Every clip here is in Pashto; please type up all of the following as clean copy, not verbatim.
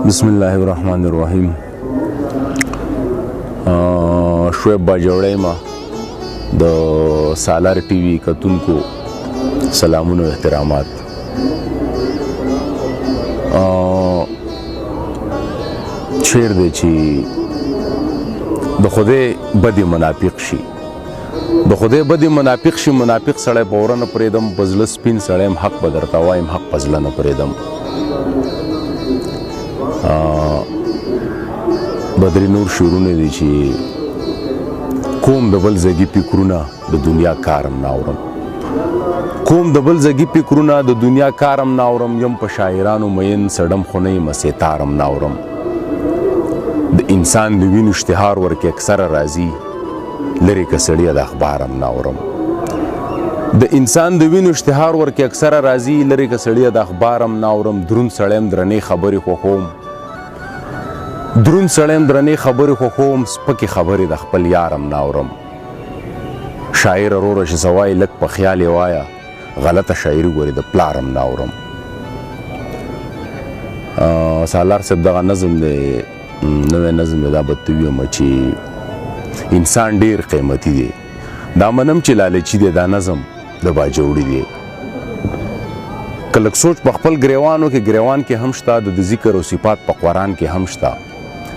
بسم الله الرحمن الرحیم. شعیب باجوړی ما د سالار ټي وي کتونکو سلامونه و احترامات. شعر دی چې د خدای بدی منافق شي، د خدای بدی منافق شي. منافق سړی په اوره نه پرېږدم، په زړه سپین سړی یم، حق به درته وایم، حق په زړه نه پرېږدم. بدري نور شعرونه دي چې کوم د بل زګي فکرونه د دنیا کارم ناورم، کوم د بل زګي فکرونه د دنیا کارم ناورم. یم په شاعرانو مین سړم خو نه یم ستارم ناورم. د انسان د وینو اشتهار ورکې اکثره راځي، لرې که سړیه د اخبارم ناورم. د انسان د وینو اشتهار ورکې اکثره راځي، لرې که سړیه د اخبارم ناورم. دروند سړی یم درنې خبرې خوښوم، دروند سړی یم درنې خبرې خوښوم، سپکې خبرې د خپل یارم ناورم. شاعر وروره چې څه وایي لږ په خیال یې وایه، غلطه شاعري ګورې د پلارم ناورم. سالار صاحب دغه نظم دی، نوی نظم دی، دا به ته ویم چې انسان ډیر قیمتي دی. دا منم چې لالچي دی دا نظم د باجوړي دی. که لږ سوچ په خپل ګریوانو کې، ګریوان کې هم شته، د ذکر او صفات په قرآن کې هم شته.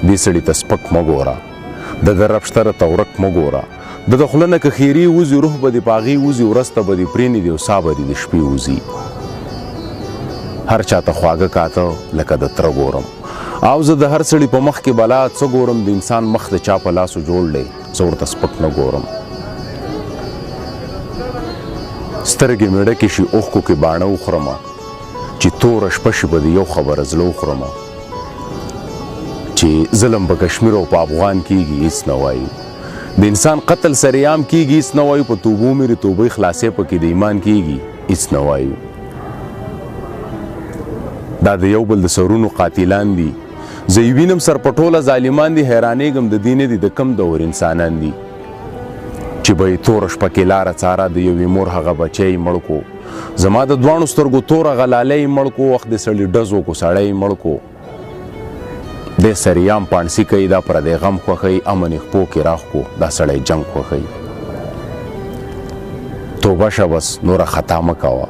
دې سړي ته سپک مه ګوره، د رب شته ته ورک مه ګوره. د خوله نه که خیري وځي، روح به دې په هغې وځي، ورځ ته به دې پرېنږدي او ساه به دې د شپې وځي. هر چا ته خواږه کاته لکه د تره ګورم، او زه د هر سړي په مخ کې بلا څه ګورم. د انسان مخ د چا په لاسو جوړ دی، زه ورته سپک نه ګورم. سترګې مې ډکې شي اوښکو کې باڼه وخورمه، چې توره شپه شي به د یو خبره زړه وخورمه. چې ظلم په کشمیر او په افغان کېږي هېڅ نه وایو، د انسان قتل سریعام کېږي هېڅ نه وایو. په توبو مې توبې خلاصې پکې د ایمان کېږي هېڅ نه وایو. دا د یو بل د سرونو قاتلان دي، زه یې وینم سر په ټوله ظالمان دي. حیرانېږم د دې نه دي د کم دور انسانان دي، چې به یې توره شپه کې لاره څاره، د یوې مور هغه بچی یې مړ کو. زما د دواړو سترګو توره غلالی یې مړ کو، وخت د سړي ډز وکړو سړی یې مړ کو. دی سریام پانسي کوي، دا پردی غم خوښوي، امن یې خپو کې راخ کو، دا سړی جنګ خوښوي. توبه شه بس نوره خطا مه کوه،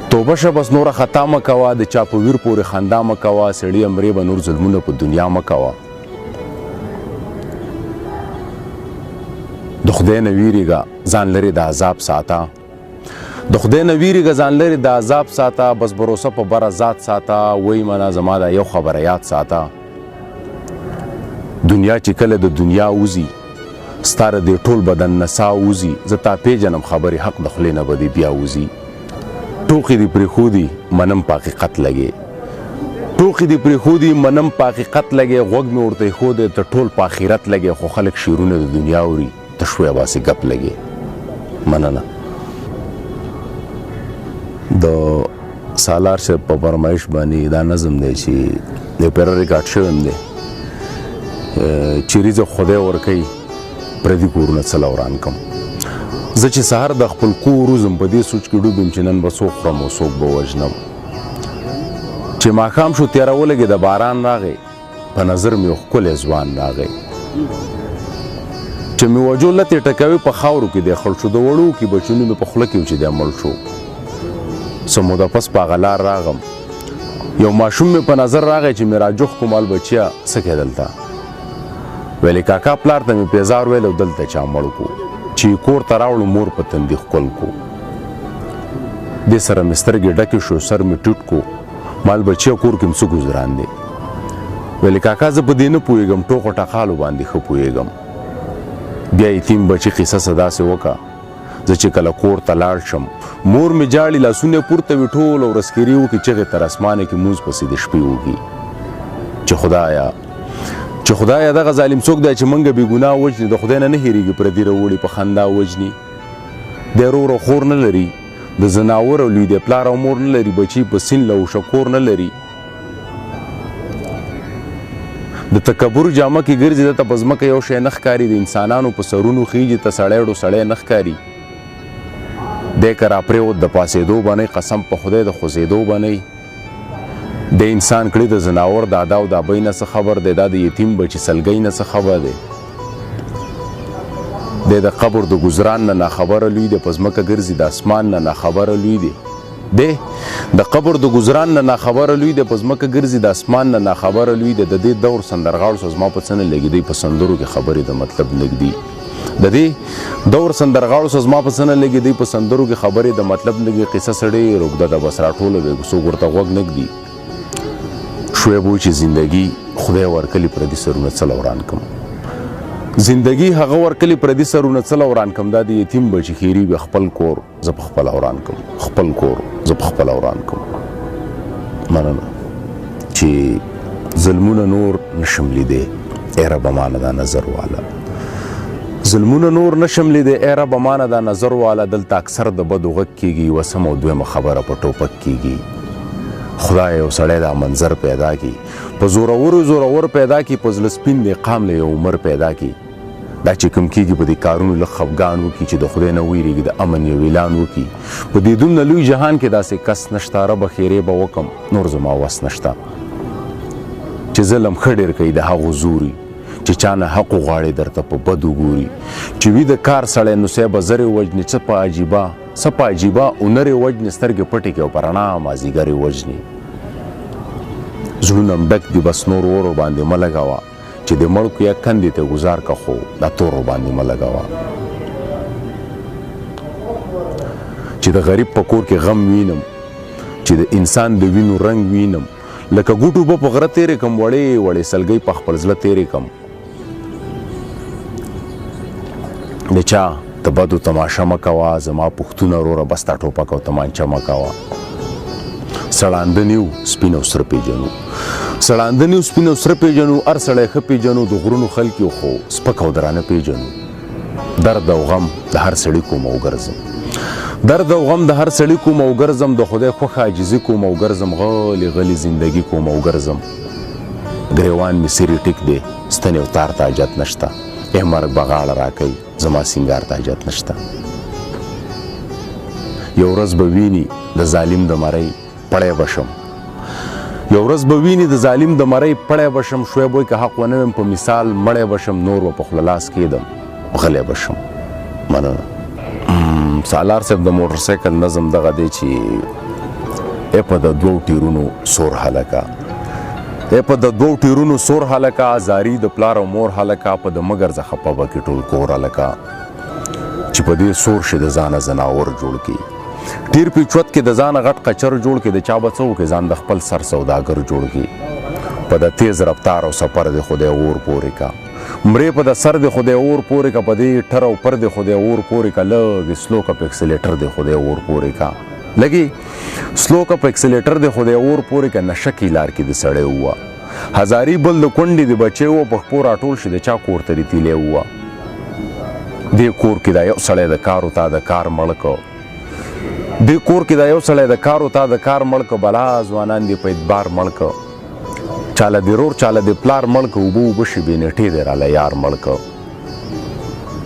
توبه شه بس نوره خطا مه کوه، د چا په ویر پورې خندا مه کوه. سړي امرې به نور ظلمونه په دنیا مه کوه. د خدای نه ویرېږه ځان لرې د عذاب ساته، د خدای نه ویرېږه ځان لرې د عذاب ساته. بس بروسه په بره ذات ساته، وایي منه زما دا یو خبره یاد ساته. دنیا چې کله د دنیا وځي، ستا د دې ټول بدن نه ساه وځي. زه تا پیژنم خبرې حق د خولې نه به دې بیا وځي. ټوقې دې پرېښودي منم په حقیقت لګې، ټوقې دې پرېښودي منم په حقیقت لګې. غوږ مې ورته ایښودی ته ټول په آخرت لګې، خو خلک شعرونه د دنیا اوري، ته شوی باسې ګپ لګې. مننه. د سالار صاحب په فرمایش باندې دا نظم دی چې یو پیره ریکارډ شوی هم دی، چې رزق خدای ورکوي، پردي کورونه څه له وران کړم. زه چې سهار د خپل کور وځم، په دې سوچ کې ډوب یم چې نن به څوک خورم او څوک به وژنم. چې ماښام شو تیاره ولګې د باران راغی، په نظر مې یو ښکلی ځوان راغی. چې مې وجو لتې ټکوي په خاورو کې دی خړ شو، د وړوکي بچونو مې په خوله کې و چې دی مړ شو. څه موده پس په هغه لار راغم، یو ماشوم مې په نظر راغی چې مې راجوخ کوم، مال بچیا څه کې دلته؟ ویلې کاکا پلار ته مې پیزار ویل او دلته چا مړ کو، چې کور ته راوړو مور په تندي ښکل کو. دې سره مې سترګې ډکې شو، سر مې ټوټ کو، مال بچیا کور کې م څه ګزران دی. ویلې کاکا زه په دې نه پوهېږم، ټوکو ټقالو باندې ښه پوهېږم. بیا یتیم بچي قصه څه داسې وکړه، زه چې کله کور ته لاړ شم، مور مې جاړي لاسونه پورته وي ټول او رسکري وکړي، چغې تر اسمانه کې مونځ پسې د شپې وکړي. چې خدایا دغه ظالم څوک دی چې موږ بې ګناه وژني، د خدای نه نه هېرېږي پردي راوړي په خندا وژني. دی ورور او خور نه لري، د زناور او لوی دی پلار او مور نه لري، بچي په سین له وشکور نه لري. د تکبر جامه کې ګرځي، دته په ځمکه یو شی نه ښکاري، د انسانانو په سرونو خیږي، ته سړی ډو سړی نه ښکاري. دی که راپرېوت د پاسېدو به نه، قسم په خدای د خوځېدو به نه. د انسان کړي د زناور د ادا او د ابۍ نه څه خبر دی؟ دا د یتیم بچي سلګۍ نه څه خبر دی؟ د قبر د ګزران نه ناخبره لوی دی، په ځمکه ګرځي د اسمان نه ناخبره لوی دی. د قبر د ګزران نه ناخبره لوی دی، په ځمکه ګرځي د اسمان نه ناخبره لوی دی. د دې دور سندرغاړو سه زما په څه نه لګېدی، په سندرو کې خبرې د مطلب نږدي. د دې دور سندرغاړو سه زما په څه نه لګېدی، په سندرو کې خبرې د مطلب نږدي. قصه سړی روږده ده، بس راټوله وی څوک ورته غوږ نږدي. شعیب وایي چې زندګي خدای ورکلي پردي سرونه څه وران کړم، زندگی هغه ورکلی پردي سرونه څه وران کم. دا د یتیم بچي خیری به خپل کور زه په خپله وران کم، خپل کور زه په خپله وران کم. مننه چې ظلمونه نور نشم لیدی، ای ربه مانه دا نظر واله. ظلمونه نور نشم لیدی، ای ربه مانه دا نظر واله. دلته اکثر د بدو غږ کېږي، وسم او دویمه خبره په ټوپک کېږي. خدای یو سړی دا منظر پیدا کی، په زورور پیدا کی، په زړه سپین د قام له یو عمر پیدا کی. دا چې کوم کېږي په دې کارونو لږ خفګان وکړي، چې د خدای نه ویرېږي، د امن یو اعلان وکړي. په دې دومره لوی جهان کې داسې کس نشته، ربه خیرې به وکم، نور زما وس نشته. چې ظلم ښه ډېر کوي د هغو زوري، چې چا نه حق وغواړي درته په بدو ګوري. چې وي د کار سړی نو سیه به زرې وجني، څه په عجیبه اونرې وجني، سترګې پټې کړي او په رڼا مازدیګرې وجني. زړونه ډک دي بس نور اورو باندې مه لګوه، چې د مړکو یا کندې ته ګزار که خو دا تورو باندې مه لګوه. چې د غریب په کور کې غم وینم، چې د انسان د وینو رنګ وینم. لکه ګوټو به په غره تیرې کم، وړې سلګۍ په خپل زړه تیرې کم. د چا د بدو تماشه مه کوه، زما پښتونه وروره بس تا ټوپک او تمانچه مه کوه. سړانده نیو سپین او سره پیژنو، سړانده نیو سپین او سره پیژنو. هر سړی ښه پیژنو، د غرونو خلک یو خو سپک او درانه پیژنو. درد او غم د هر سړي کوم او ګرځم، درد او غم د هر سړي کوم او ګرځم. د خدای خوښه عاجزي کوم او ګرځم، غلی زندگی کوم او ګرځم. ګریوان مې سری ټیک دی، ستنې او تار ته حاجت نشته. ای مرګ به غاړه راکوي، زما سینګار ته حاجت نشته. یو ورځ به ویني د ظالم د مرۍ پړی بشم، یو ورځ به ویني د ظالم د مرۍ پړی بشم. شعیب وایي که حق ونه ویم په مثال مړی بشم، نور به په خوله لاس کېدم غلی بشم. مننه. سالار صاحب د موټر سایکل نظم دغه دی چې ای په د دوو ټیرونو سور هلکه، ای په د دوو ټیرونو سور هلکه. زاری د پلار او مور هلکه، په د مګر زه خپه به کې ټول کور هلکه. چې په دې سور شي د ځانه زناور جوړ کړي، ډیر پیچوت کې د ځانه غټ قچر جوړ کې. د چا به څه وکړي، ځان د خپل سر سوداګر جوړ کړي. په د تیز رفتار او سفر د خدای اور پورې کا، مرې په د سر د خدای اور پورې کا. په دې ټر او پر د خدای اور پورې کا. لږ سلو کا په اکسلیټر د خدای اور پورې کا. لګي سلو کا په اکسلیټر د خدای اور پورې کا. نشه کې لار کې د سړی ووه، هزاري بل د کونډې د بچی وه. په خپو راټول شي د چا کور ته ریتیلی ووه. دې کور کې دا یو سړی د کار او تا د کار مړ کو، دې کور کې دا یو سړی د کار او تا د کار مړ کو. بلا ځوانان دې په اعتبار مړ کو، چاله د رور چاله د پلار مړ کو. اوبه شي بې نټې دی راله یار مړ کو.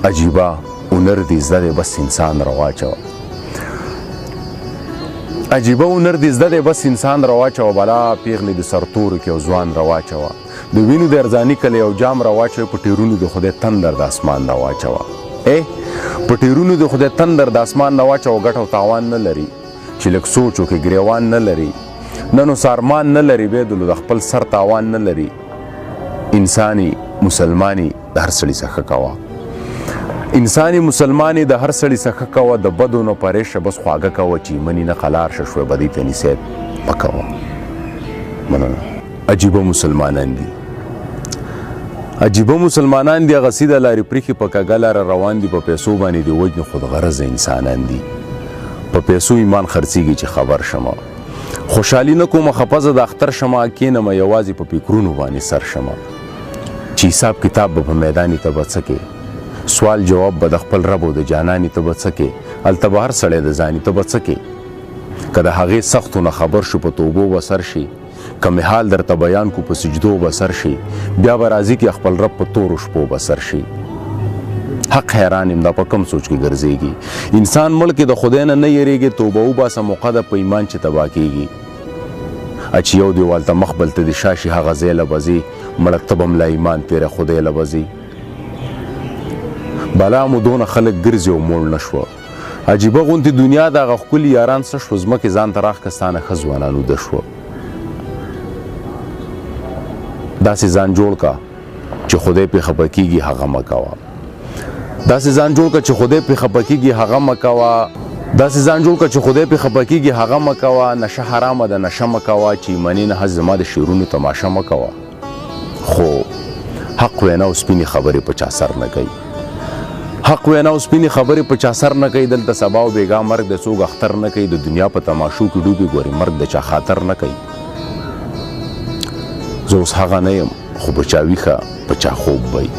عجیبه هنر دې زده دی بس انسان رواچوه، عجیبه هنر دې زده دی بس انسان رواچوه. بلا پیغلې د سرتورو کې او ځوان رواچوه. د وینو د ارزاني کلی او جام رواچوه. په ټیرونو د خدای تندر د اسمان رواچوه. په ټیرونو د خدای تندر د اسمان نه واچوه. ګټ او تاوان نه لري، چې لږ سوچ وکړي ګریوان نه لري. نن اوس ارمان نه لري، بیدلو د خپل سر تاوان نه لري. انساني مسلماني د هر سړي څخه کوه، انساني مسلماني د هر سړي څخه کوه. د بدو نه پرې شه بس خواږه کوه، چې مني نه قلار شه شوی بدۍ ته نصیحت مه کوه. مننه. عجیبه مسلمانان دي، عجیبه مسلمانان دي. هغه سیده لارې پریښي په کږه لاره روان دي. په پیسو باندې د وجنې خودغرضه انسانان دي. په پیسو ایمان خرڅېږي چې خبر شمه. خوشحالي نه کومه خفه زه د اختر شمه. کښېنمه یوازې په فکرونو باندې سر شمه. چې حساب کتاب به په میدانې ته به څه کې، سوال جواب به د خپل رب او د جانانې ته به څه کې. هلته به هر سړی د ځانې ته به څه کې. که د هغې سختو نه خبر شو په توبو به سر شي. کم حال درته بیان کو په سجدو به سر شي. بیا به راځي کې خپل رب په تورو شپو به سر شي. حق حیران یم دا په کم سوچ کې ګرځېږي. انسان مړ کې د خدای نه یریږي. توبه وباسه موقع ده په ایمان چې تباه کېږي. چې یو دیوال ته مخ بل ته د شا شي هغه ځای له به ځې مړه ته به م لا ایمان پیره خدای له به ځې بلا مو دونه خلک ګرځي او موړ نه شوه عجیبه غوندې دنیا د هغه ښکلي یاران څه شوه ځمکې ځان ته راښکه ستانه ښه ځوانان وده شوه داسې ځان جوړ کا چې خدای پې خفه کېږي هغه مه کوه داسې ځان جوړ کا چې خدای پې خفه کېږي هغه مه کوه داسې ځان جوړ کړه چې خدای پې خفه کېږي هغه مه کوه نشه حرامه ده نشه مه کوه چې ایماني نه هسې زما د شعرونو تماشه مه کوه خو حق وینا او سپینې خبرې په چا سر نه کوي حق وینا او سپینې خبرې په چا سر نه کوي دلته سبا او بېګا مرګ د څوک اختر نه کوي د دنیا په تماشو کې ډوبې ګورې مرګ د چا خاطر نه کوي زه اوس هغه نه یم خو په چا ویښه په چا خوب وی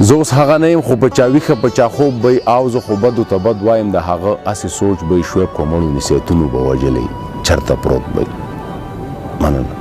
زه اوس هغه نه یم خو په چا ویښه په چا خوب به او زه خو بدو ته بد وایم د هغه هسې سوچ به شعیب کومړو نصیحتونو به وژلی چرته پروت به مننه